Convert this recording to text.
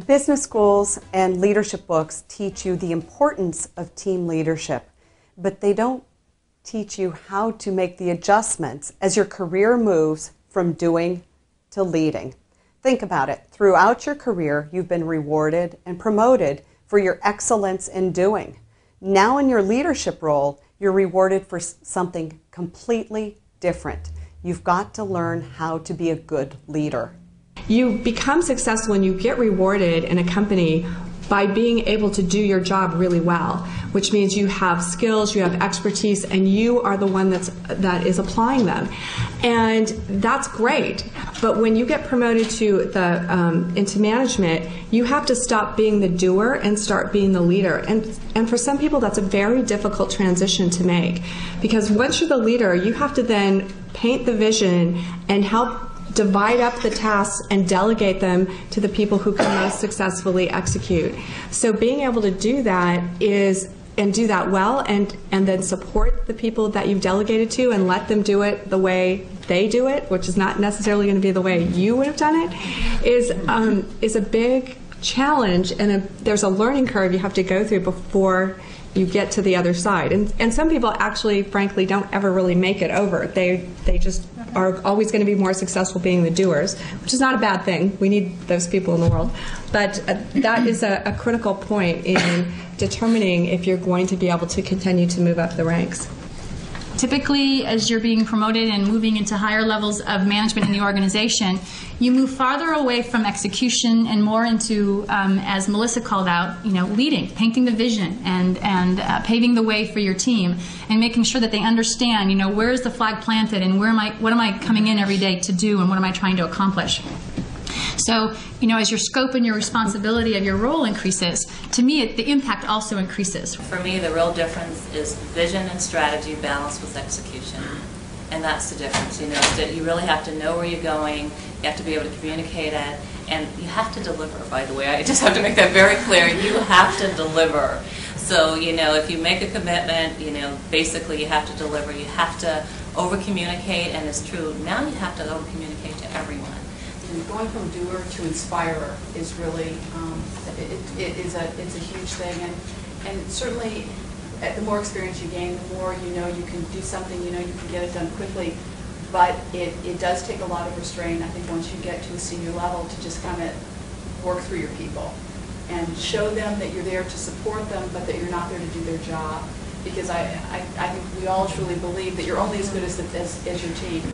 Business schools and leadership books teach you the importance of team leadership, but they don't teach you how to make the adjustments as your career moves from doing to leading. Think about it. Throughout your career, you've been rewarded and promoted for your excellence in doing. Now in your leadership role, you're rewarded for something completely different. You've got to learn how to be a good leader. You become successful and you get rewarded in a company by being able to do your job really well, which means you have skills, you have expertise, and you are the one that is applying them. And that's great. But when you get promoted to into management, you have to stop being the doer and start being the leader. And for some people, that's a very difficult transition to make, because once you're the leader, you have to then paint the vision and help divide up the tasks and delegate them to the people who can most successfully execute. So being able to do that and do that well, and then support the people that you've delegated to and let them do it the way they do it, which is not necessarily going to be the way you would have done it, is a big challenge, and there's a learning curve you have to go through before you get to the other side. And some people actually, frankly, don't ever really make it over. They just are always going to be more successful being the doers, which is not a bad thing. We need those people in the world. But that is a critical point in determining if you're going to be able to continue to move up the ranks. Typically, as you're being promoted and moving into higher levels of management in the organization, you move farther away from execution and more into, as Melissa called out, leading, painting the vision, and paving the way for your team, and making sure that they understand, where is the flag planted, and what am I coming in every day to do, and what am I trying to accomplish. So, as your scope and your responsibility of your role increases, to me, the impact also increases. For me, the real difference is vision and strategy balanced with execution. And that's the difference, that you really have to know where you're going, you have to be able to communicate it, and you have to deliver, by the way. I just have to make that very clear. You have to deliver. So, if you make a commitment, basically you have to deliver. You have to over-communicate, and it's true. Now you have to over-communicate to everyone. Going from doer to inspirer is really it's a huge thing, and certainly the more experience you gain, the more you can do something, you can get it done quickly, but it does take a lot of restraint, I think, once you get to a senior level, to just kind of work through your people and show them that you're there to support them, but that you're not there to do their job, because I think we all truly believe that you're only as good as your team.